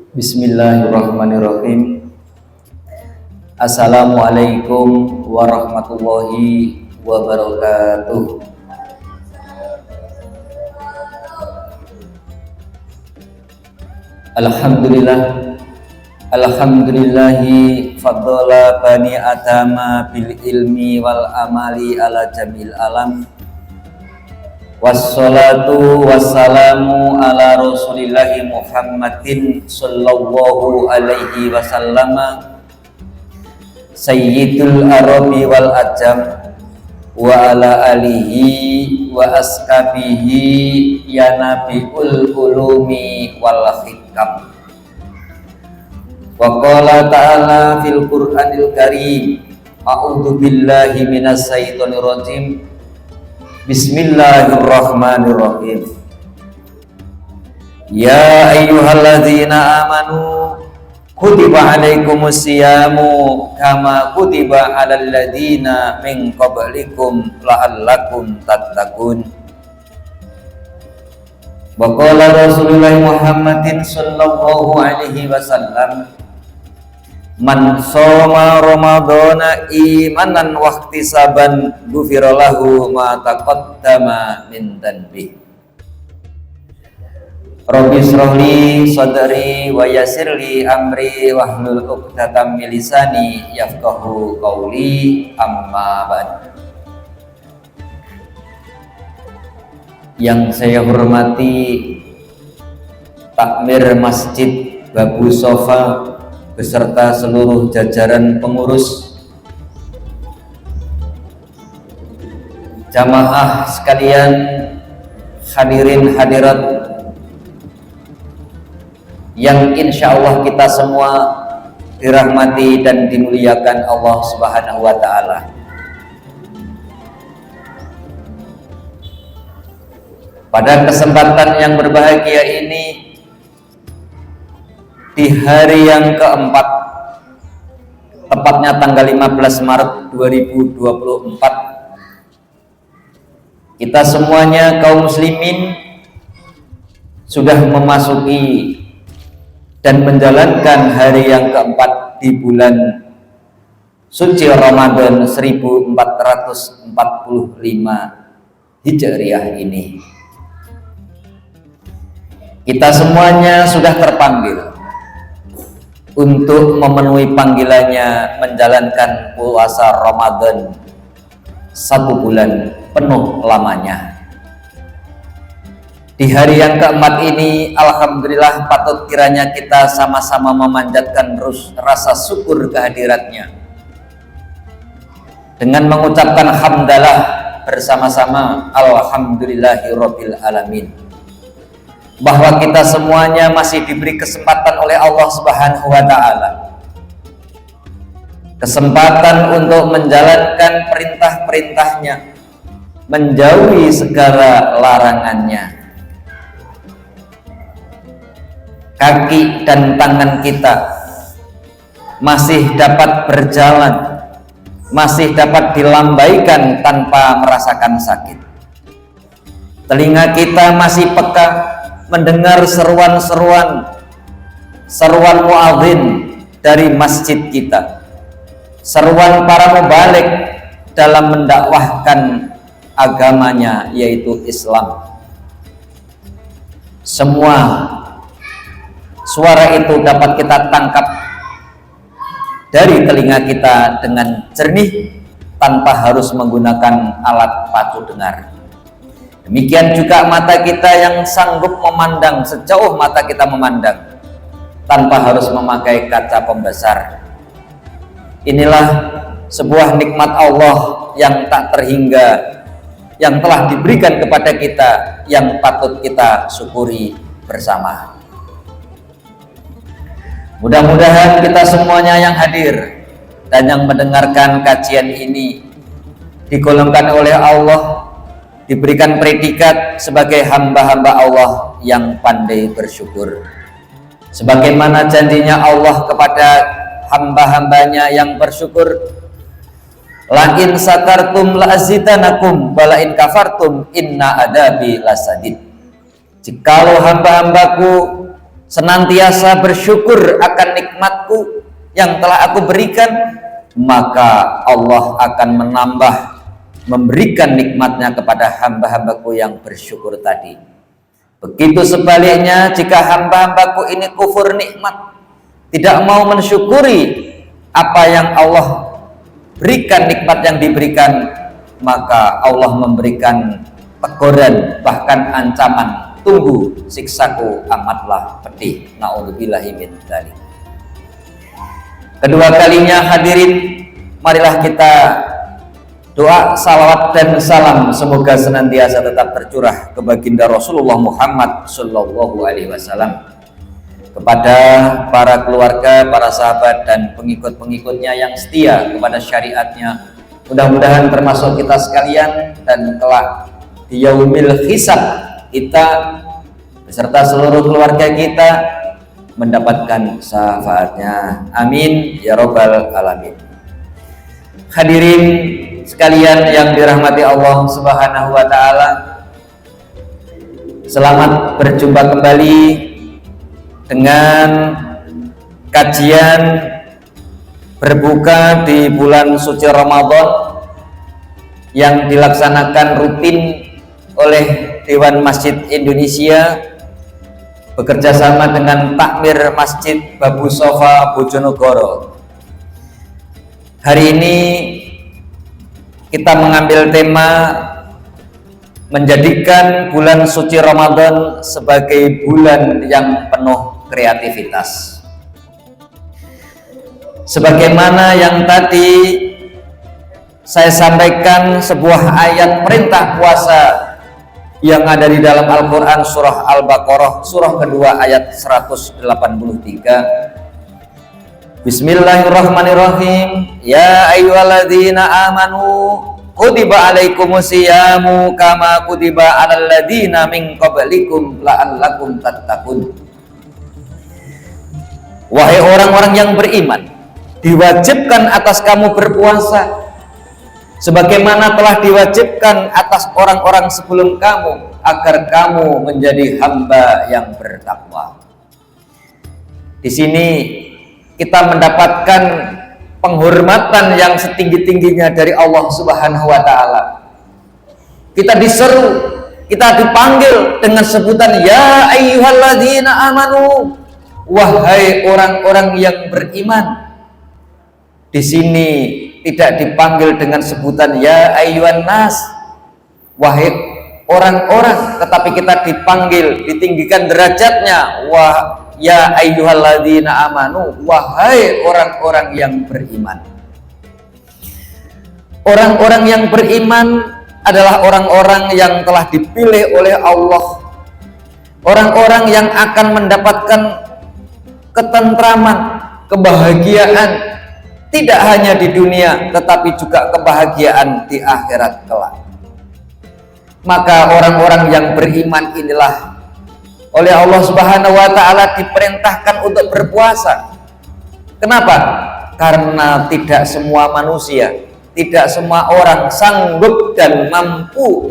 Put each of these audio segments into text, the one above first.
Bismillahirrahmanirrahim. Assalamualaikum warahmatullahi wabarakatuh. Alhamdulillah, alhamdulillahi faddala bani adama bil ilmi wal amali ala jamil alam. Wassalatu wassalamu ala rasulillahi Muhammadin sallallahu alaihi wasallama sayyidul arabi wal ajam wa ala alihi wa askabihi ya nabiul ulumi wal hikam. Wa qala ta'ala fil qur'anil karim, a'udzu billahi minas syaitonir rajim. Bismillahirrahmanirrahim. Ya ayyuhalladzina amanu kutiba alaikumus siyamu kama kutiba alal ladzina min qablikum la'allakum tattaqun. Wa qala Rasulullah Muhammadin sallallahu alaihi wasallam, man shoma ramadhana imanan wahtisaban ghufira lahu ma taqaddama min dhanbi. Rabbi shrahli sadri wa yassirli amri wahlul 'uqdatam min lisani yafqahu qawli, amma ba'd. Yang saya hormati takmir Masjid Babu Sofa beserta seluruh jajaran pengurus, jamaah sekalian, hadirin hadirat yang insya Allah kita semua dirahmati dan dimuliakan Allah Subhanahu wa Ta'ala. Pada kesempatan yang berbahagia ini, di hari yang keempat, tepatnya tanggal 15 Maret 2024, kita semuanya kaum muslimin sudah memasuki dan menjalankan hari yang keempat di bulan suci Ramadan 1445 Hijriah ini. Kita semuanya sudah terpanggil untuk memenuhi panggilannya menjalankan puasa Ramadan 1 bulan penuh lamanya. Di hari yang keempat ini, alhamdulillah patut kiranya kita sama-sama memanjatkan rasa syukur kehadiratnya dengan mengucapkan hamdalah bersama-sama, alhamdulillahirabbil alamin, bahwa kita semuanya masih diberi kesempatan oleh Allah Subhanahu wa Ta'ala, kesempatan untuk menjalankan perintah-perintahnya, menjauhi segala larangannya. Kaki dan tangan kita masih dapat berjalan, masih dapat dilambaikan tanpa merasakan sakit. Telinga kita masih peka mendengar seruan muadzin dari masjid kita, seruan para mubalik dalam mendakwahkan agamanya, yaitu Islam. Semua suara itu dapat kita tangkap dari telinga kita dengan jernih tanpa harus menggunakan alat pacu dengar. Demikian juga mata kita yang sanggup memandang sejauh mata kita memandang tanpa harus memakai kaca pembesar. Inilah sebuah nikmat Allah yang tak terhingga yang telah diberikan kepada kita, yang patut kita syukuri bersama. Mudah-mudahan kita semuanya yang hadir dan yang mendengarkan kajian ini digolongkan oleh Allah, diberikan predikat sebagai hamba-hamba Allah yang pandai bersyukur. Sebagaimana janjinya Allah kepada hamba-hambanya yang bersyukur, la in sakartum la azidanakum wa la in kafartum inna adabi lasadid. Jikalau hamba-hambaku senantiasa bersyukur akan nikmatku yang telah aku berikan, maka Allah akan menambah memberikan nikmatnya kepada hamba-hambaku yang bersyukur tadi. Begitu sebaliknya, jika hamba-hambaku ini kufur nikmat, tidak mau mensyukuri apa yang Allah berikan, nikmat yang diberikan, maka Allah memberikan teguran, bahkan ancaman, tunggu siksaku amatlah pedih. Na'udzubillahi min dzalik. Kedua kalinya hadirin, marilah kita doa salawat dan salam semoga senantiasa tetap tercurah ke baginda Rasulullah Muhammad Sallallahu Alaihi Wasallam, kepada para keluarga, para sahabat dan pengikut-pengikutnya yang setia kepada syariatnya. Mudah-mudahan termasuk kita sekalian, dan kelak di yaumil hisab kita beserta seluruh keluarga kita mendapatkan syafaatnya. Amin ya robbal alamin. Hadirin sekalian yang dirahmati Allah Subhanahu wa taala, selamat berjumpa kembali dengan kajian berbuka di bulan suci Ramadan yang dilaksanakan rutin oleh Dewan Masjid Indonesia bekerjasama dengan Takmir Masjid Babu Sofa Bojonegoro. Hari ini kita mengambil tema menjadikan bulan suci Ramadan sebagai bulan yang penuh kreativitas. Sebagaimana yang tadi saya sampaikan, sebuah ayat perintah puasa yang ada di dalam Al-Quran surah Al-Baqarah surah kedua ayat 183. Bismillahirrahmanirrahim. Ya ayyuhalladzina amanu kutiba alaikumusyiyamu kama kutiba alal ladzina min qablikum la'allakum tattaqun. Wahai orang-orang yang beriman, diwajibkan atas kamu berpuasa sebagaimana telah diwajibkan atas orang-orang sebelum kamu, agar kamu menjadi hamba yang bertakwa. Di sini kita mendapatkan penghormatan yang setinggi-tingginya dari Allah Subhanahu wa taala. Kita diseru, kita dipanggil dengan sebutan ya ayyuhalladzina amanu, wahai orang-orang yang beriman. Di sini tidak dipanggil dengan sebutan ya ayyuhan nas, wahai orang-orang, tetapi kita dipanggil, ditinggikan derajatnya, wah ya ayyuhalladzina amanu, wahai orang-orang yang beriman. Orang-orang yang beriman adalah orang-orang yang telah dipilih oleh Allah, orang-orang yang akan mendapatkan ketentraman, kebahagiaan, tidak hanya di dunia tetapi juga kebahagiaan di akhirat kelak. Maka orang-orang yang beriman inilah oleh Allah Subhanahu wa taala diperintahkan untuk berpuasa. Kenapa? Karena tidak semua manusia, tidak semua orang sanggup dan mampu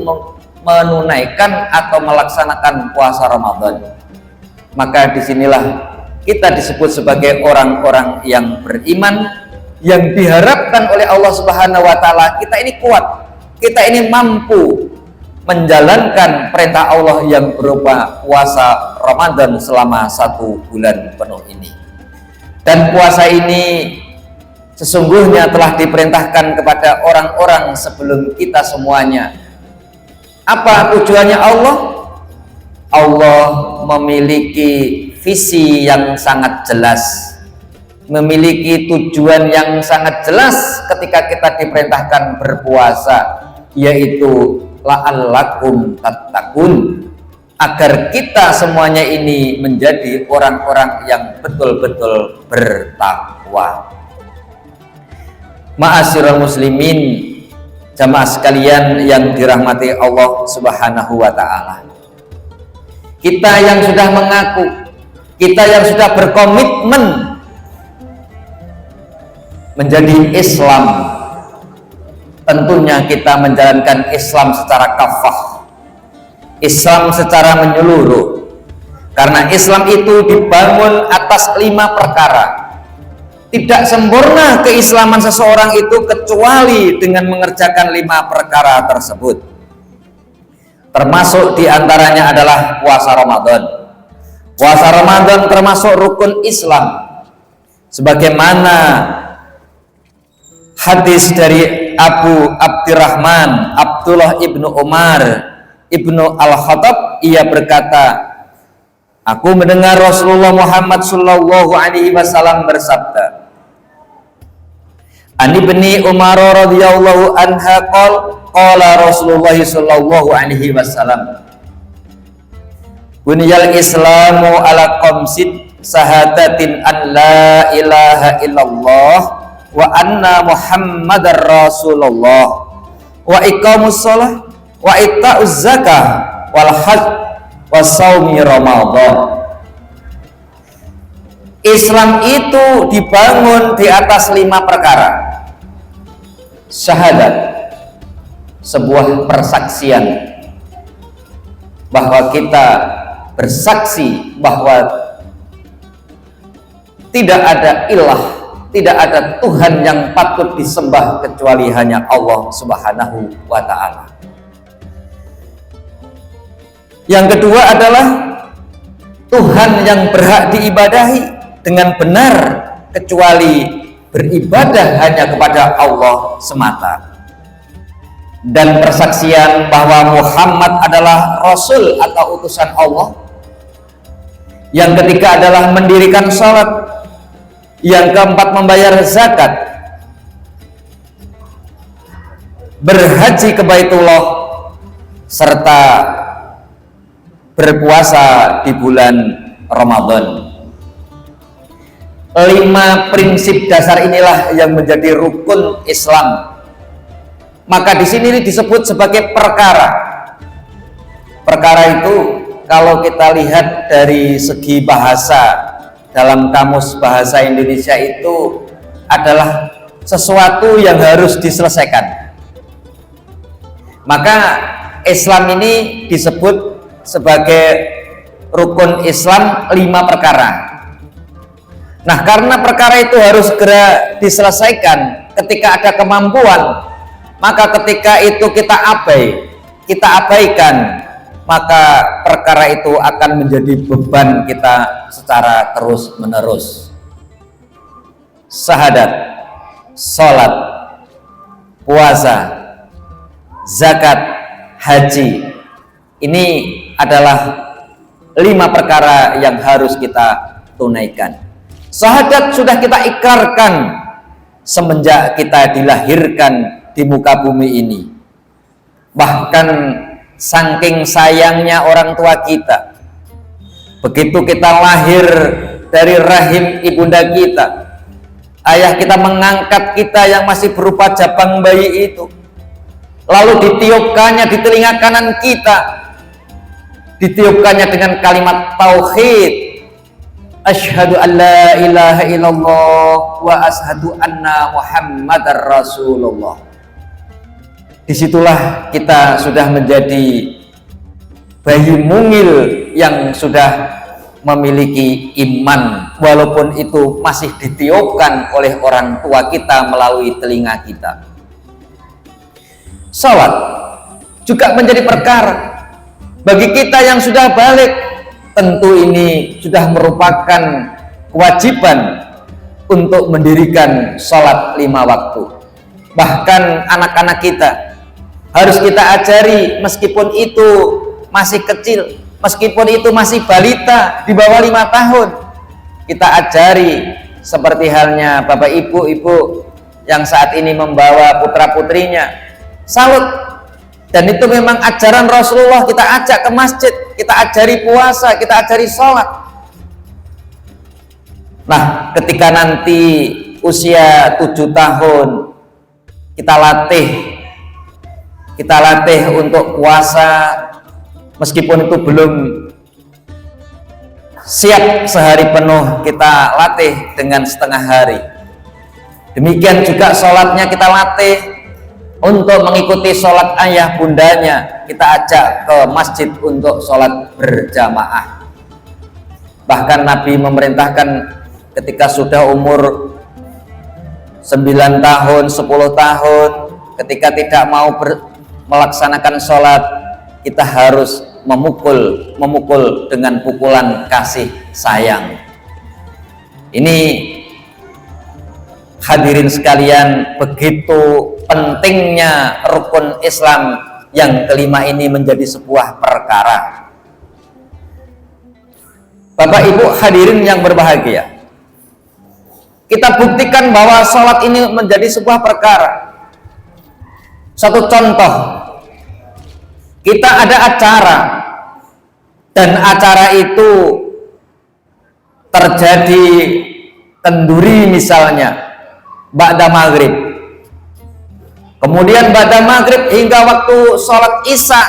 menunaikan atau melaksanakan puasa Ramadan. Maka disinilah kita disebut sebagai orang-orang yang beriman, yang diharapkan oleh Allah Subhanahu wa taala kita ini kuat, kita ini mampu menjalankan perintah Allah yang berupa puasa Ramadan selama 1 bulan penuh ini. Dan puasa ini sesungguhnya telah diperintahkan kepada orang-orang sebelum kita semuanya. Apa tujuannya Allah? Allah memiliki visi yang sangat jelas, memiliki tujuan yang sangat jelas ketika kita diperintahkan berpuasa, yaitu la'allakum tattaqun, agar kita semuanya ini menjadi orang-orang yang betul-betul bertakwa. Ma'asyiral muslimin, jamaah sekalian yang dirahmati Allah Subhanahu wa taala. Kita yang sudah mengaku, kita yang sudah berkomitmen menjadi Islam, tentunya kita menjalankan Islam secara kafah, Islam secara menyeluruh. Karena Islam itu dibangun atas 5 perkara. Tidak sempurna keislaman seseorang itu kecuali dengan mengerjakan 5 perkara tersebut. Termasuk diantaranya adalah puasa Ramadan. Puasa Ramadan termasuk rukun Islam. Sebagaimana hadis dari Abu Abdurrahman Abdullah ibnu Umar ibnu Al-Khattab, ia berkata, aku mendengar Rasulullah Muhammad sallallahu alaihi wasallam bersabda, Ani ibni Umar radhiyallahu anha qala Rasulullah sallallahu alaihi wasallam, Buniyal Islamu ala khamsin sahadatin an la ilaha illallah wa anna Muhammadar Rasulullah wa iqamus shalah wa ita'uz zakah wal hajj wa shaumi Ramadan. Islam itu dibangun di atas 5 perkara. Syahadat, sebuah persaksian bahwa kita bersaksi bahwa tidak ada ilah, tidak ada Tuhan yang patut disembah kecuali hanya Allah Subhanahu wa ta'ala. Yang kedua adalah Tuhan yang berhak diibadahi dengan benar kecuali beribadah hanya kepada Allah semata. Dan persaksian bahwa Muhammad adalah Rasul atau utusan Allah. Yang ketiga adalah mendirikan salat. Yang keempat membayar zakat, berhaji ke Baitullah, serta berpuasa di bulan Ramadan. 5 prinsip dasar inilah yang menjadi rukun Islam. Maka di sini disebut sebagai perkara. Perkara itu kalau kita lihat dari segi bahasa, dalam kamus bahasa Indonesia itu adalah sesuatu yang harus diselesaikan. Maka Islam ini disebut sebagai rukun Islam 5 perkara. Nah, karena perkara itu harus segera diselesaikan ketika ada kemampuan, maka ketika itu kita abaikan, maka perkara itu akan menjadi beban kita secara terus-menerus. Syahadat, salat, puasa, zakat, haji, ini adalah 5 perkara yang harus kita tunaikan. Syahadat sudah kita ikrarkan semenjak kita dilahirkan di muka bumi ini. Bahkan saking sayangnya orang tua kita, begitu kita lahir dari rahim ibunda kita, ayah kita mengangkat kita yang masih berupa jabang bayi itu, lalu ditiupkannya di telinga kanan kita, ditiupkannya dengan kalimat tauhid, asyhadu an la ilaha illallah wa asyhadu anna Muhammadar Rasulullah. Disitulah kita sudah menjadi bayi mungil yang sudah memiliki iman, walaupun itu masih ditiupkan oleh orang tua kita melalui telinga kita. Salat juga menjadi perkara bagi kita yang sudah balik. Tentu ini sudah merupakan kewajiban untuk mendirikan salat 5 waktu. Bahkan anak-anak kita harus kita ajari, meskipun itu masih kecil, meskipun itu masih balita di bawah 5 tahun, kita ajari seperti halnya bapak ibu yang saat ini membawa putra putrinya salat. Dan itu memang ajaran Rasulullah, kita ajak ke masjid, kita ajari puasa, kita ajari sholat. Nah, ketika nanti usia 7 tahun, kita latih untuk puasa, meskipun itu belum siap sehari penuh, kita latih dengan setengah hari. Demikian juga sholatnya kita latih. Untuk mengikuti sholat ayah bundanya, kita ajak ke masjid untuk sholat berjamaah. Bahkan Nabi memerintahkan ketika sudah umur 9 tahun, 10 tahun, ketika tidak mau melaksanakan sholat, kita harus memukul dengan pukulan kasih sayang. Ini hadirin sekalian, begitu pentingnya rukun Islam yang kelima ini menjadi sebuah perkara. Bapak Ibu hadirin yang berbahagia, kita buktikan bahwa sholat ini menjadi sebuah perkara. Satu contoh, kita ada acara, dan acara itu terjadi kenduri misalnya ba'da maghrib. Kemudian ba'da maghrib hingga waktu sholat isya,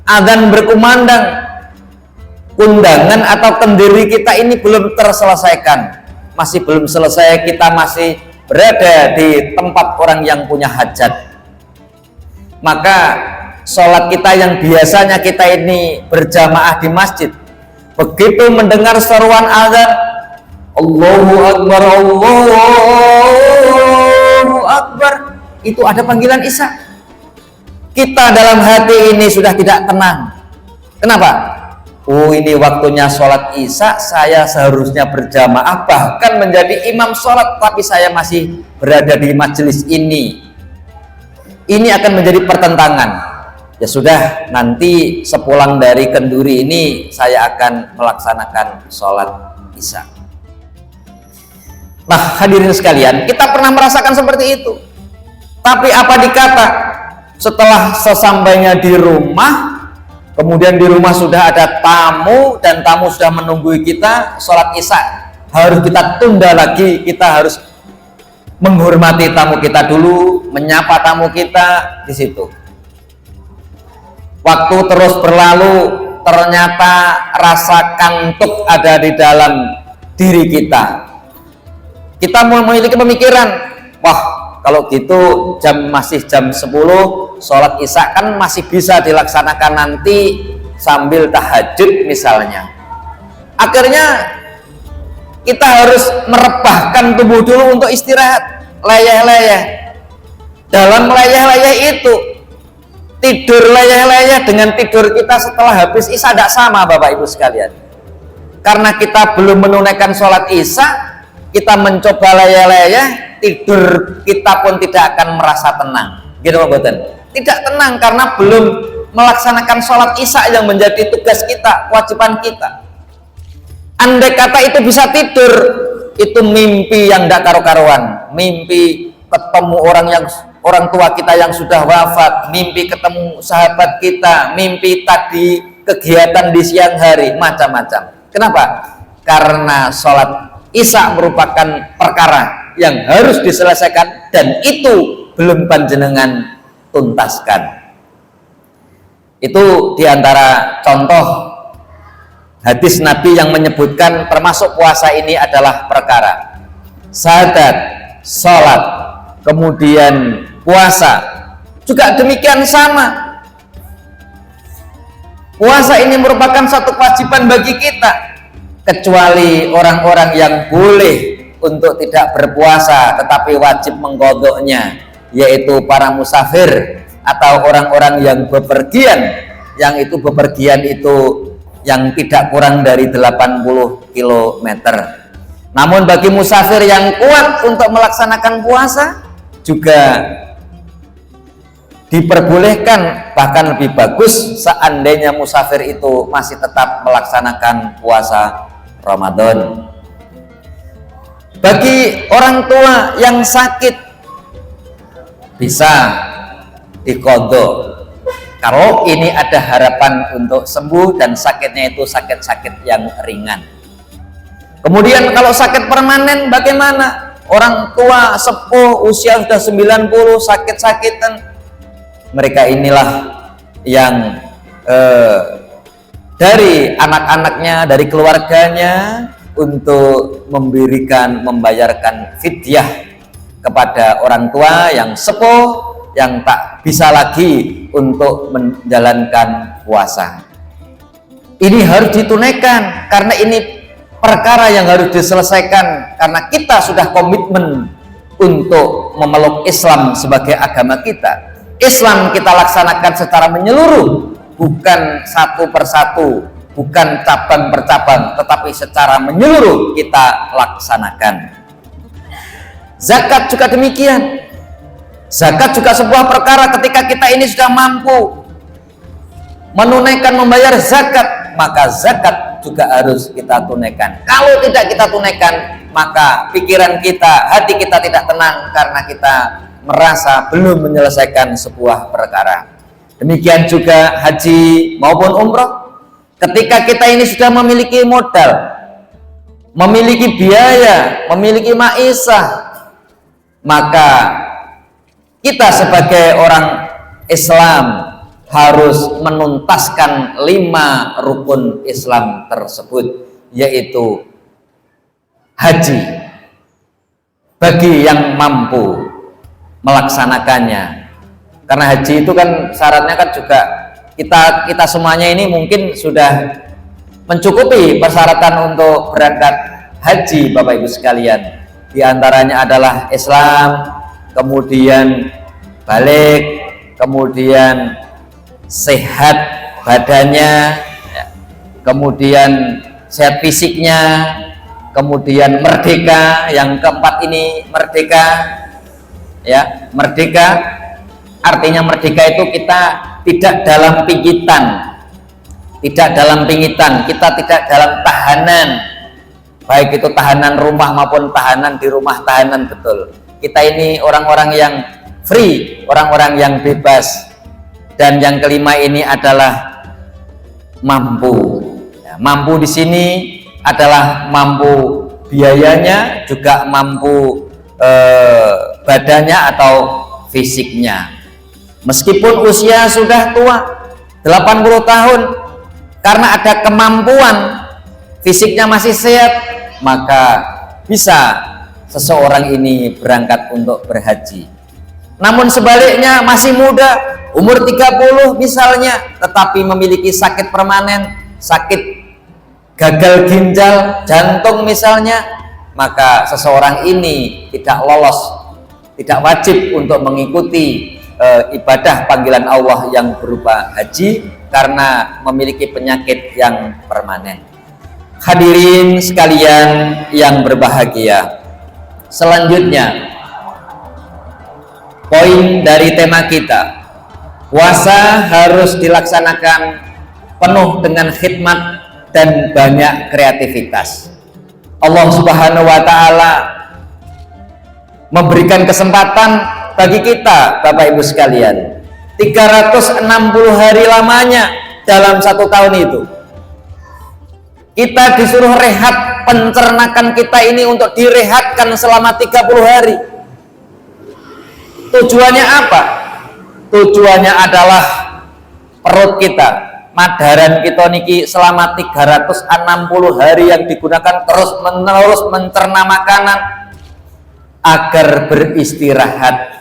adzan berkumandang, undangan atau kenduri kita ini belum terselesaikan, masih belum selesai, kita masih berada di tempat orang yang punya hajat. Maka sholat kita yang biasanya kita ini berjamaah di masjid, begitu mendengar seruan azan, Allahu Akbar, Allahu Akbar, itu ada panggilan isya. Kita dalam hati ini sudah tidak tenang. Kenapa? Oh, ini waktunya sholat isya, saya seharusnya berjamaah, bahkan menjadi imam sholat, tapi saya masih berada di majelis ini. Ini akan menjadi pertentangan. Ya sudah, nanti sepulang dari kenduri ini saya akan melaksanakan sholat isya. Nah hadirin sekalian, kita pernah merasakan seperti itu. Tapi apa dikata, setelah sesampainya di rumah, kemudian di rumah sudah ada tamu dan tamu sudah menunggu kita, sholat isya harus kita tunda lagi. Kita harus menghormati tamu kita dulu, menyapa tamu kita di situ. Waktu terus berlalu, ternyata rasa kantuk ada di dalam diri kita. Kita memiliki pemikiran, wah kalau gitu masih jam 10 sholat isya kan masih bisa dilaksanakan nanti sambil tahajud misalnya. Akhirnya kita harus merebahkan tubuh dulu untuk istirahat, leyeh-leyeh. Dalam leyeh-leyeh itu, tidur leyeh-leyeh dengan tidur kita setelah habis isya tidak sama Bapak Ibu sekalian. Karena kita belum menunaikan sholat isya, kita mencoba leyeh-leyeh, tidur kita pun tidak akan merasa tenang. Gitu Pak Boten? Tidak tenang karena belum melaksanakan sholat isya yang menjadi tugas kita, kewajiban kita. Andai kata itu bisa tidur, itu mimpi yang tidak karu-karuan, mimpi ketemu orang tua kita yang sudah wafat, mimpi ketemu sahabat kita, mimpi tadi kegiatan di siang hari, macam-macam. Kenapa? Karena sholat isya merupakan perkara yang harus diselesaikan dan itu belum panjenengan tuntaskan. Itu diantara contoh hadis Nabi yang menyebutkan termasuk puasa ini adalah perkara. Syahadat, sholat, kemudian puasa juga demikian sama. Puasa ini merupakan satu kewajiban bagi kita, kecuali orang-orang yang boleh untuk tidak berpuasa tetapi wajib mengqodhoknya, yaitu para musafir atau orang-orang yang bepergian, yang itu bepergian itu yang tidak kurang dari 80 km. Namun bagi musafir yang kuat untuk melaksanakan puasa juga diperbolehkan, bahkan lebih bagus seandainya musafir itu masih tetap melaksanakan puasa Ramadan. Bagi orang tua yang sakit bisa diqodho kalau ini ada harapan untuk sembuh dan sakitnya itu sakit-sakit yang ringan. Kemudian kalau sakit permanen bagaimana? Orang tua sepuh usia sudah 90 sakit-sakitan, mereka inilah yang dari anak-anaknya, dari keluarganya untuk membayarkan fidyah kepada orang tua yang sepuh yang tak bisa lagi untuk menjalankan puasa. Ini harus ditunaikan karena ini perkara yang harus diselesaikan karena kita sudah komitmen untuk memeluk Islam sebagai agama kita. Islam kita laksanakan secara menyeluruh, bukan satu persatu, bukan cabang per cabang, tetapi secara menyeluruh kita laksanakan. Zakat juga demikian. Zakat juga sebuah perkara ketika kita ini sudah mampu menunaikan membayar zakat, maka zakat juga harus kita tunaikan. Kalau tidak kita tunaikan, maka pikiran kita, hati kita tidak tenang karena kita merasa belum menyelesaikan sebuah perkara. Demikian juga haji maupun umroh. Ketika kita ini sudah memiliki modal, memiliki biaya, memiliki maisah, maka kita sebagai orang Islam harus menuntaskan 5 rukun Islam tersebut, yaitu haji bagi yang mampu melaksanakannya. Karena haji itu kan syaratnya kan juga kita semuanya ini mungkin sudah mencukupi persyaratan untuk berangkat haji, Bapak Ibu sekalian. Di antaranya adalah Islam, kemudian balik, kemudian sehat badannya, kemudian sehat fisiknya, kemudian merdeka. Yang keempat ini merdeka, ya, merdeka artinya merdeka itu kita tidak dalam pingitan, kita tidak dalam tahanan, baik itu tahanan rumah maupun tahanan di rumah tahanan, betul. Kita ini orang-orang yang free, orang-orang yang bebas. Dan yang kelima ini adalah mampu. Mampu di sini adalah mampu biayanya, juga mampu badannya atau fisiknya. Meskipun usia sudah tua, 80 tahun, karena ada kemampuan, fisiknya masih sehat, maka bisa seseorang ini berangkat untuk berhaji. Namun sebaliknya masih muda, umur 30 misalnya, tetapi memiliki sakit permanen, sakit gagal ginjal, jantung misalnya, maka seseorang ini tidak lolos, tidak wajib untuk mengikuti ibadah panggilan Allah yang berupa haji karena memiliki penyakit yang permanen. Hadirin sekalian yang berbahagia, selanjutnya poin dari tema kita, puasa harus dilaksanakan penuh dengan khidmat dan banyak kreativitas. Allah Subhanahu wa Ta'ala memberikan kesempatan bagi kita, Bapak Ibu sekalian, 360 hari lamanya dalam 1 tahun itu. Kita disuruh rehat, pencernakan kita ini untuk direhatkan selama 30 hari. Tujuannya apa? Tujuannya adalah perut kita, madaran kita niki selama 360 hari yang digunakan terus menerus mencerna makanan agar beristirahat.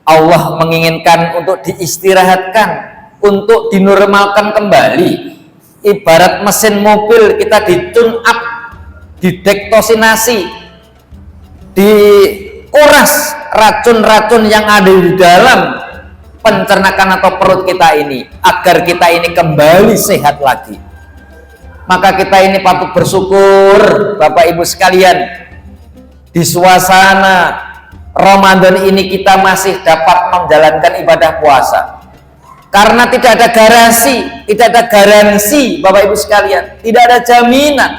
Allah menginginkan untuk diistirahatkan, untuk dinormalkan kembali. Ibarat mesin mobil kita di-tune up, didektosinasi, dikuras racun-racun yang ada di dalam pencernakan atau perut kita ini, agar kita ini kembali sehat lagi. Maka kita ini patut bersyukur, Bapak Ibu sekalian, di suasana Ramadan ini kita masih dapat menjalankan ibadah puasa. Karena tidak ada garansi, Bapak Ibu sekalian, tidak ada jaminan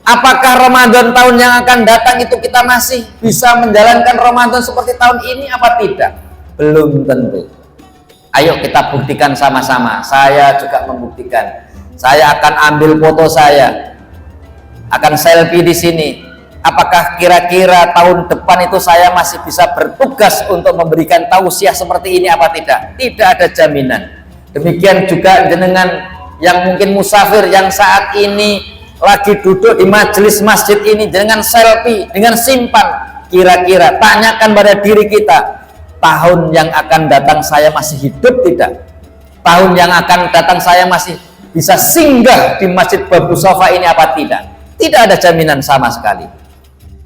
apakah Ramadan tahun yang akan datang itu kita masih bisa menjalankan Ramadan seperti tahun ini apa tidak? Belum tentu. Ayo kita buktikan sama-sama. Saya juga membuktikan. Saya akan ambil foto saya, akan selfie di sini. Apakah kira-kira tahun depan itu saya masih bisa bertugas untuk memberikan tausiah seperti ini apa tidak? Tidak ada jaminan. Demikian juga dengan yang mungkin musafir yang saat ini lagi duduk di majelis masjid ini, dengan selfie, dengan simpan. Kira-kira tanyakan pada diri kita, tahun yang akan datang saya masih hidup tidak? Tahun yang akan datang saya masih bisa singgah di Masjid Babu Sofa ini apa tidak? Tidak ada jaminan sama sekali.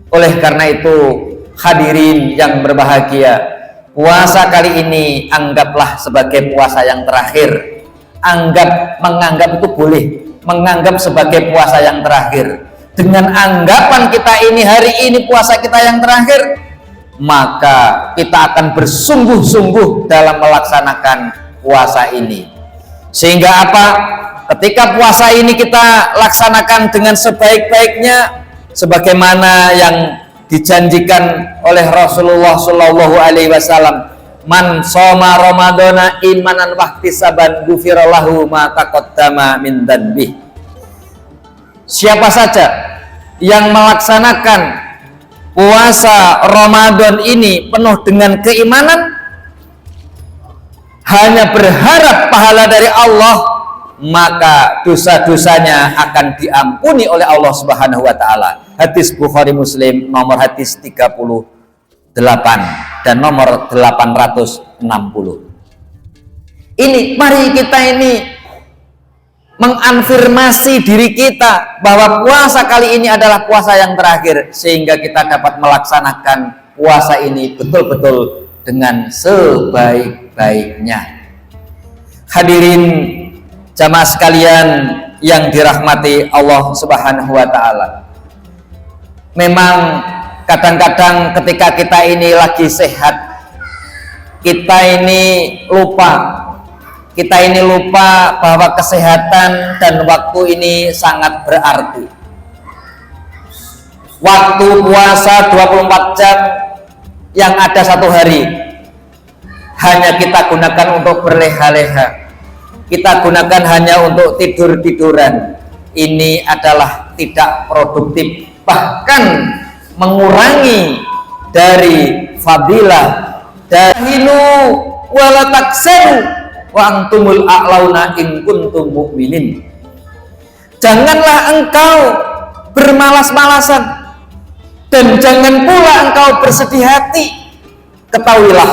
Oleh karena itu, hadirin yang berbahagia, puasa kali ini anggaplah sebagai puasa yang terakhir. Menganggap itu boleh, menganggap sebagai puasa yang terakhir. Dengan anggapan kita ini hari ini puasa kita yang terakhir, maka kita akan bersungguh-sungguh dalam melaksanakan puasa ini. Sehingga apa? Ketika puasa ini kita laksanakan dengan sebaik-baiknya, sebagaimana yang dijanjikan oleh Rasulullah Shallallahu Alaihi Wasallam, man shoma ramadhana imanan wahtisaban ghufirallahu ma taqaddama min dzanbih. Siapa saja yang melaksanakan puasa Ramadan ini penuh dengan keimanan, hanya berharap pahala dari Allah, maka dosa-dosanya akan diampuni oleh Allah Subhanahu wa taala. Hadis Bukhari Muslim nomor hadis 38 dan nomor 860. Ini mari kita ini mengafirmasi diri kita bahwa puasa kali ini adalah puasa yang terakhir, sehingga kita dapat melaksanakan puasa ini betul-betul dengan sebaik-baiknya. Hadirin jamaah sekalian yang dirahmati Allah Subhanahu wa taala. Memang kadang-kadang ketika kita ini lagi sehat, kita ini lupa bahwa kesehatan dan waktu ini sangat berarti. Waktu puasa 24 jam yang ada satu hari hanya kita gunakan untuk berleha-leha, kita gunakan hanya untuk tidur-tiduran. Ini adalah tidak produktif, bahkan mengurangi dari fadilah dahinu wala taksaru wa antumul a'launa in kuntum mu'minin. Janganlah engkau bermalas-malasan dan jangan pula engkau bersedih hati. Ketahuilah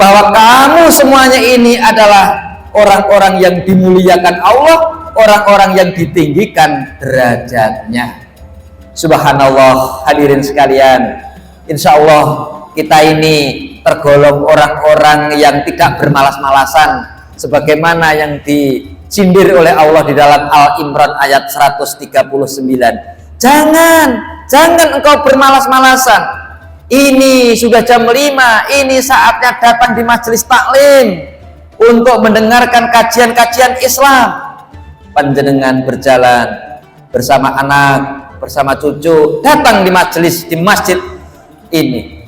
bahwa kamu semuanya ini adalah orang-orang yang dimuliakan Allah, orang-orang yang ditinggikan derajatnya. Subhanallah, hadirin sekalian, insya Allah kita ini tergolong orang-orang yang tidak bermalas-malasan, sebagaimana yang disindir oleh Allah di dalam Al-Imran ayat 139. Jangan engkau bermalas-malasan. Ini sudah jam 5, ini saatnya datang di majelis taklim untuk mendengarkan kajian-kajian Islam. Panjenengan berjalan bersama anak, bersama cucu, datang di majelis di masjid ini.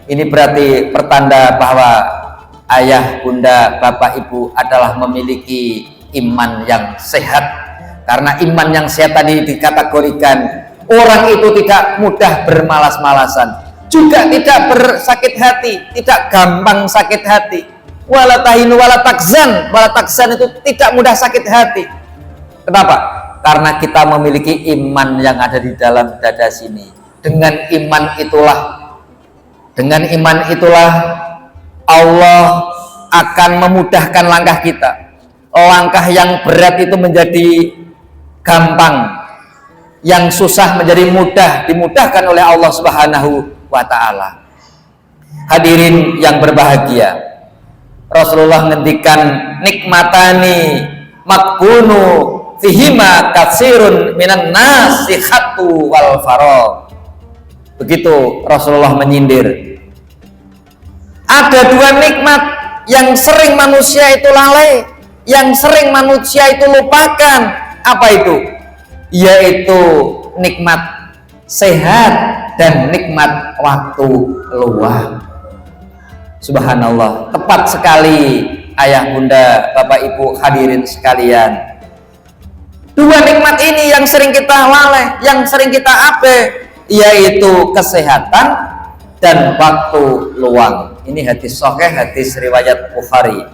Ini berarti pertanda bahwa ayah, bunda, bapak, ibu adalah memiliki iman yang sehat. Karena iman yang sehat tadi dikategorikan orang itu tidak mudah bermalas-malasan, juga tidak bersakit hati, tidak gampang sakit hati. Wala tahinu wala takzan. Wala takzan itu tidak mudah sakit hati. Kenapa? Karena kita memiliki iman yang ada di dalam dada sini. Dengan iman itulah Allah akan memudahkan langkah kita. Langkah yang berat itu menjadi gampang, yang susah menjadi mudah, dimudahkan oleh Allah Subhanahu wa taala. Hadirin yang berbahagia, Rasulullah ngendikan nikmatani makbunu fihima katsirun minan nasi khatu wal faragh. Begitu Rasulullah menyindir. Ada dua nikmat yang sering manusia itu lalai, yang sering manusia itu lupakan. Apa itu? Yaitu nikmat sehat dan nikmat waktu luang. Subhanallah, tepat sekali ayah, bunda, bapak, ibu, hadirin sekalian. Dua nikmat ini yang sering kita lalai, yang sering kita abai, yaitu kesehatan dan waktu luang. Ini hadis sahih, hadis riwayat Bukhari.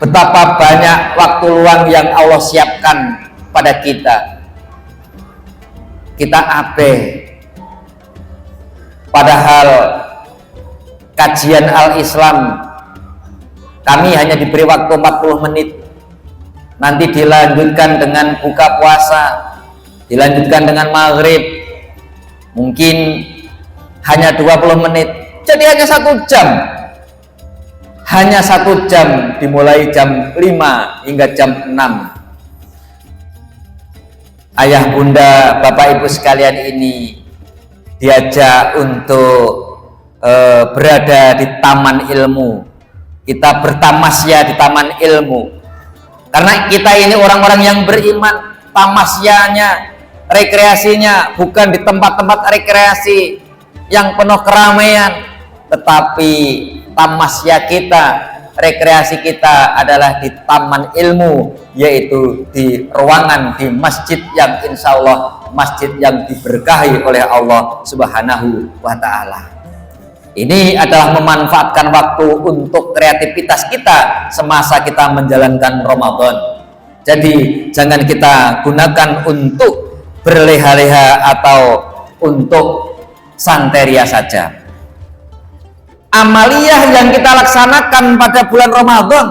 Betapa banyak waktu luang yang Allah siapkan pada kita. Kita abai. Padahal kajian Al-Islam kami hanya diberi waktu 40 menit. nanti dilanjutkan dengan buka puasa, dilanjutkan dengan maghrib, mungkin hanya 20 menit, jadi hanya 1 jam. Hanya 1 jam, dimulai jam 5 hingga jam 6. Ayah bunda, bapak ibu sekalian ini diajak untuk berada di taman ilmu. Kita bertamasya di taman ilmu, karena kita ini orang-orang yang beriman. Tamasyanya, rekreasinya bukan di tempat-tempat rekreasi yang penuh keramaian, tetapi tamasya kita, rekreasi kita adalah di taman ilmu, yaitu di ruangan di masjid yang insya Allah masjid yang diberkahi oleh Allah Subhanahu wa Ta'ala. Ini adalah memanfaatkan waktu untuk kreativitas kita semasa kita menjalankan Ramadan. Jadi jangan kita gunakan untuk berleha-leha atau untuk santeria saja. Amaliyah yang kita laksanakan pada bulan Ramadan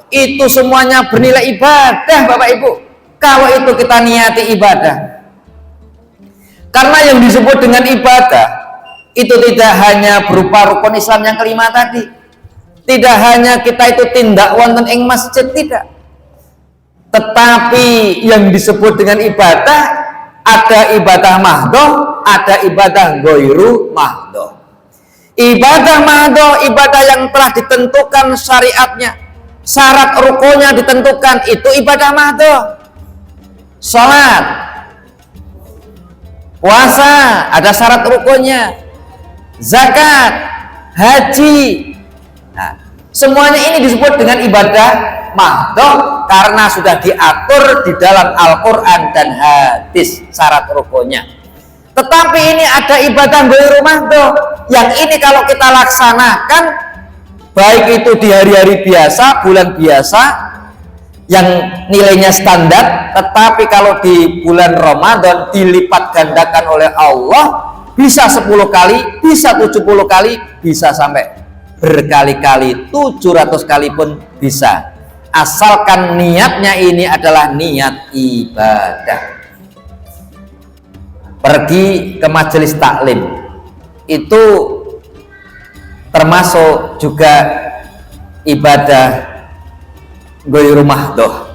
itu semuanya bernilai ibadah, Bapak Ibu, kalau itu kita niati ibadah. Karena yang disebut dengan ibadah itu tidak hanya berupa rukun Islam yang kelima tadi, tidak hanya kita itu tindak wonten ing masjid, tidak, tetapi yang disebut dengan ibadah ada ibadah mahdoh, ada ibadah goiru mahdoh. Ibadah mahdoh, ibadah yang telah ditentukan syariatnya, syarat rukunnya ditentukan, itu ibadah mahdoh. Sholat, puasa ada syarat rukunnya, zakat, haji, nah, semuanya ini disebut dengan ibadah mahdoh karena sudah diatur di dalam Al-Quran dan hadis syarat rukunnya. Tetapi ini ada ibadah ghairu mahdoh, yang ini kalau kita laksanakan, baik itu di hari-hari biasa, bulan biasa yang nilainya standar, tetapi kalau di bulan Ramadan dilipat gandakan oleh Allah, bisa 10 kali, bisa 70 kali, bisa sampai berkali-kali, 700 kali pun bisa, asalkan niatnya ini adalah niat ibadah. Pergi ke majelis taklim itu termasuk juga ibadah ghairu mahdoh,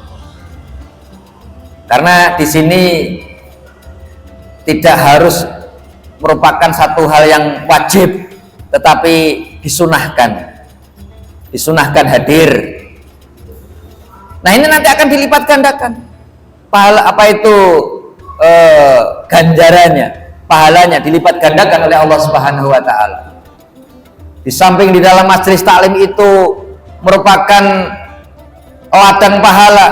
karena di sini tidak harus merupakan satu hal yang wajib, tetapi disunahkan hadir. Nah, ini nanti akan dilipat gandakan pahala, apa itu ganjarannya, pahalanya dilipat gandakan oleh Allah Subhanahu wa Ta'ala. Di samping di dalam majelis taklim itu merupakan ladang pahala,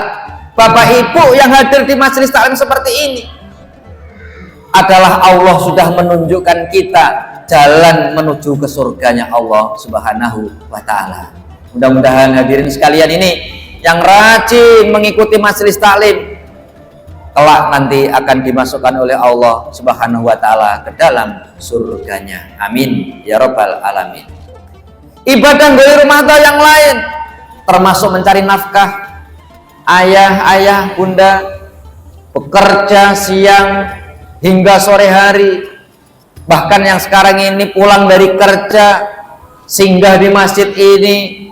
Bapak Ibu yang hadir di majelis taklim seperti ini adalah Allah sudah menunjukkan kita jalan menuju ke surganya Allah Subhanahu wa Ta'ala. Mudah-mudahan hadirin sekalian ini yang rajin mengikuti majelis taklim kelak nanti akan dimasukkan oleh Allah Subhanahu wa Ta'ala ke dalam surganya. Amin ya rabbal alamin. Ibadah ghairu mahdoh yang lain termasuk mencari nafkah. Ayah, bunda bekerja siang hingga sore hari, bahkan yang sekarang ini pulang dari kerja singgah di masjid ini,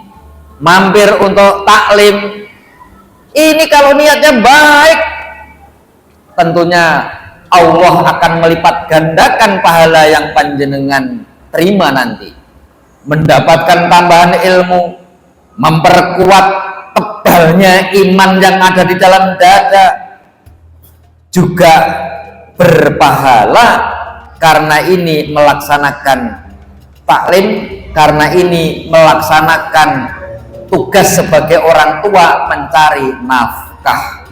mampir untuk taklim. Ini kalau niatnya baik, tentunya Allah akan melipat gandakan pahala yang panjenengan terima nanti, mendapatkan tambahan ilmu, memperkuat tebalnya iman yang ada di dalam dada, juga berpahala karena ini melaksanakan taklim, karena ini melaksanakan tugas sebagai orang tua mencari nafkah.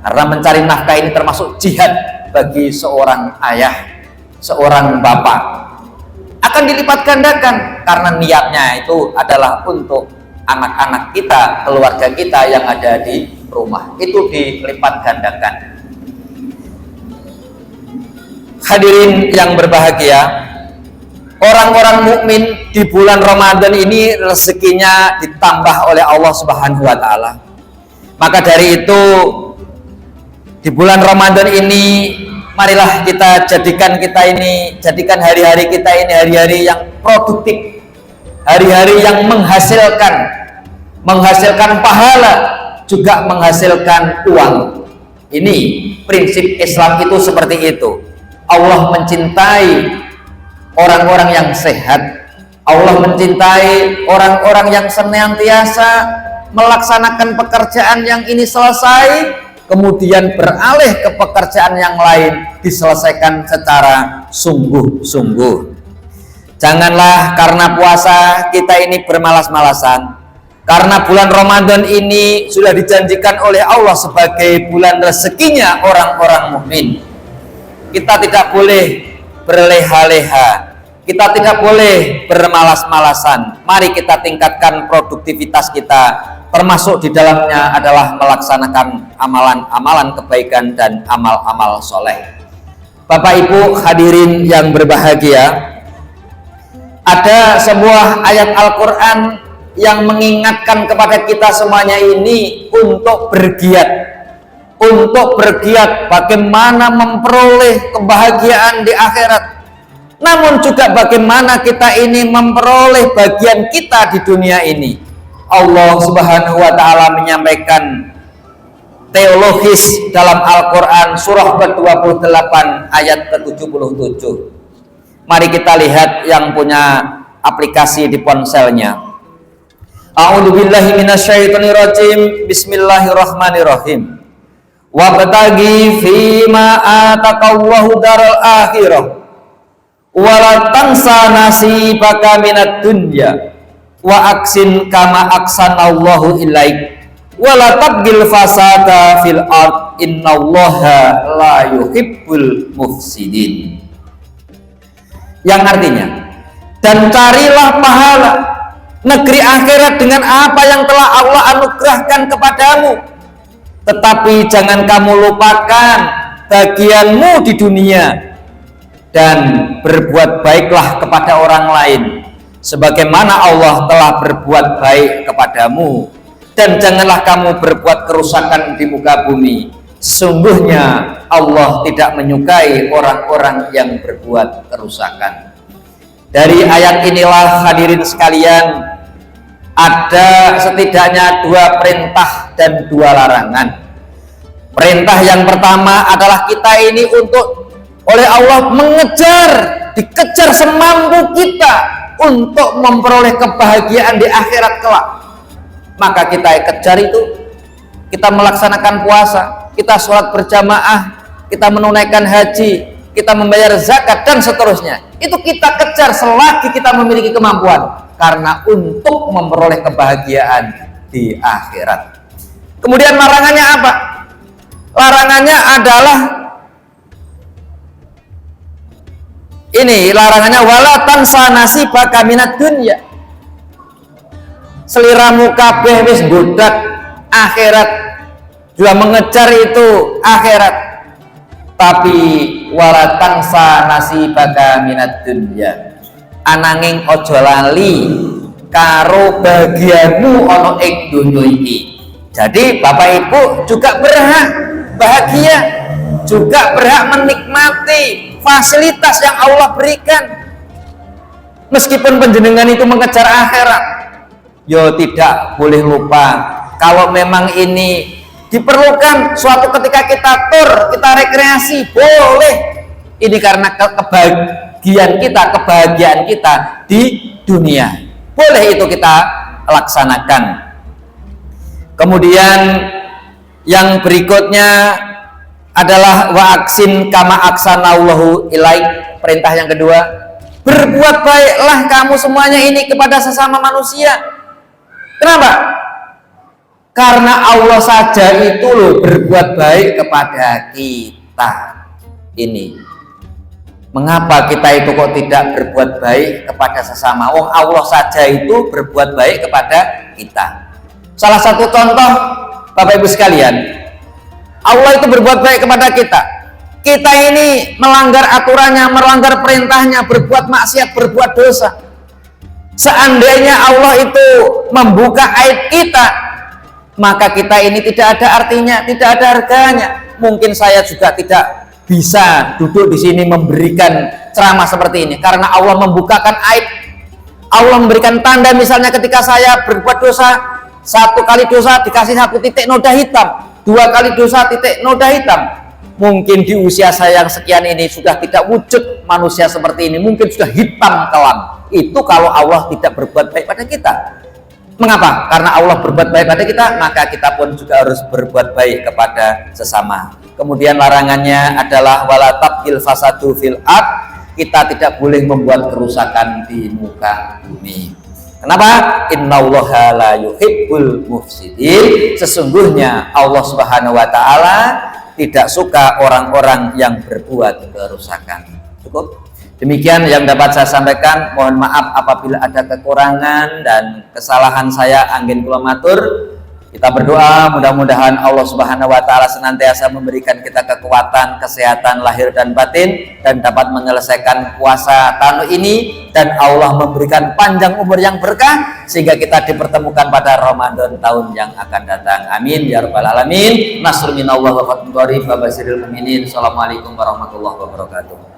Karena mencari nafkah ini termasuk jihad bagi seorang ayah, seorang bapak. Akan dilipat gandakan karena niatnya itu adalah untuk anak-anak kita, keluarga kita yang ada di rumah. Itu dilipat gandakan. Hadirin yang berbahagia, orang-orang mukmin di bulan Ramadan ini rezekinya ditambah oleh Allah Subhanahu wa Ta'ala. Maka dari itu di bulan Ramadan ini marilah kita jadikan hari-hari kita ini hari-hari yang produktif, hari-hari yang menghasilkan pahala, juga menghasilkan uang. Ini prinsip Islam itu seperti itu. Allah mencintai orang-orang yang sehat. Allah mencintai orang-orang yang senantiasa melaksanakan pekerjaan yang ini selesai, kemudian beralih ke pekerjaan yang lain, diselesaikan secara sungguh-sungguh. Janganlah karena puasa kita ini bermalas-malasan. Karena bulan Ramadan ini sudah dijanjikan oleh Allah sebagai bulan rezekinya orang-orang mukmin. Kita tidak boleh berleha-leha, kita tidak boleh bermalas-malasan. Mari kita tingkatkan produktivitas kita, termasuk di dalamnya adalah melaksanakan amalan-amalan kebaikan dan amal-amal soleh. Bapak Ibu hadirin yang berbahagia, ada sebuah ayat Al-Quran yang mengingatkan kepada kita semuanya ini untuk bergiat bagaimana memperoleh kebahagiaan di akhirat, namun juga bagaimana kita ini memperoleh bagian kita di dunia ini. Allah Subhanahu wa ta'ala menyampaikan teologis dalam Al-Quran surah ke-28 ayat ke-77. Mari kita lihat yang punya aplikasi di ponselnya. A'udzubillahi minasyaitonirrajim. Bismillahirrahmanirrahim. Wabtaghi fima atakallahu daral akhirah wala tansa nasibaka minad dunya wa aksin kama aksanallahu ilaik wala tabgil fasada fil ard innallaha la yuhibbul mufsidin. Yang artinya, dan carilah pahala negeri akhirat dengan apa yang telah Allah anugerahkan kepadamu, tetapi jangan kamu lupakan bagianmu di dunia, dan berbuat baiklah kepada orang lain sebagaimana Allah telah berbuat baik kepadamu, dan janganlah kamu berbuat kerusakan di muka bumi. Sesungguhnya Allah tidak menyukai orang-orang yang berbuat kerusakan. Dari ayat inilah hadirin sekalian, ada setidaknya 2 perintah dan 2 larangan. Perintah yang pertama adalah kita ini untuk oleh Allah dikejar semampu kita untuk memperoleh kebahagiaan di akhirat kelak. Maka kita kejar itu, kita melaksanakan puasa, kita sholat berjamaah, kita menunaikan haji, kita membayar zakat dan seterusnya. Itu kita kejar selagi kita memiliki kemampuan, karena untuk memperoleh kebahagiaan di akhirat. Kemudian larangannya apa? Larangannya adalah ini, larangannya wala tansa nasibaka minad dunya. Seliramu kabeh wis nggodak akhirat, juga mengejar itu akhirat, tapi wala tansa nasibaka minad dunya, ananging ojo lali karo bagianmu ana ing donya iki. Jadi Bapak Ibu juga berhak bahagia, juga berhak menikmati fasilitas yang Allah berikan. Meskipun panjenengan itu mengejar akhirat, yo tidak boleh lupa kalau memang ini diperlukan suatu ketika kita kita rekreasi, boleh. Ini karena kebahagiaan kita di dunia, boleh itu kita laksanakan. Kemudian yang berikutnya adalah wa aksin kama aksanallahu ilaik. Perintah yang kedua, berbuat baiklah kamu semuanya ini kepada sesama manusia. Kenapa? Karena Allah saja itu loh berbuat baik kepada kita. Ini mengapa kita itu kok tidak berbuat baik kepada sesama? Wong Allah saja itu berbuat baik kepada kita. Salah satu contoh Bapak Ibu sekalian, Allah itu berbuat baik kepada kita. Kita ini melanggar aturannya, melanggar perintahnya, berbuat maksiat, berbuat dosa. Seandainya Allah itu membuka aib kita, maka kita ini tidak ada artinya, tidak ada harganya. Mungkin saya juga tidak bisa duduk di sini memberikan ceramah seperti ini karena Allah membukakan aib. Allah memberikan tanda, misalnya ketika saya berbuat dosa, 1 kali dosa dikasih 1 titik noda hitam, 2 kali dosa titik noda hitam. Mungkin di usia saya yang sekian ini sudah tidak wujud manusia seperti ini, mungkin sudah hitam kelam. Itu kalau Allah tidak berbuat baik pada kita. Mengapa? Karena Allah berbuat baik pada kita, maka kita pun juga harus berbuat baik kepada sesama. Kemudian larangannya adalah wala tabghil fasadu fil ard. Kita tidak boleh membuat kerusakan di muka bumi. Kenapa? Innallaha la yuhibbul mufsidin. Sesungguhnya Allah Subhanahu wa taala tidak suka orang-orang yang berbuat kerusakan. Cukup. Demikian yang dapat saya sampaikan. Mohon maaf apabila ada kekurangan dan kesalahan saya, angin kula matur. Kita berdoa mudah-mudahan Allah Subhanahu wa taala senantiasa memberikan kita kekuatan, kesehatan lahir dan batin, dan dapat menyelesaikan puasa tahun ini, dan Allah memberikan panjang umur yang berkah sehingga kita dipertemukan pada Ramadan tahun yang akan datang. Amin ya rabbal alamin. Nasrun minallah wa fathun qarib wa basyiril mu'minin. Assalamualaikum warahmatullahi wabarakatuh.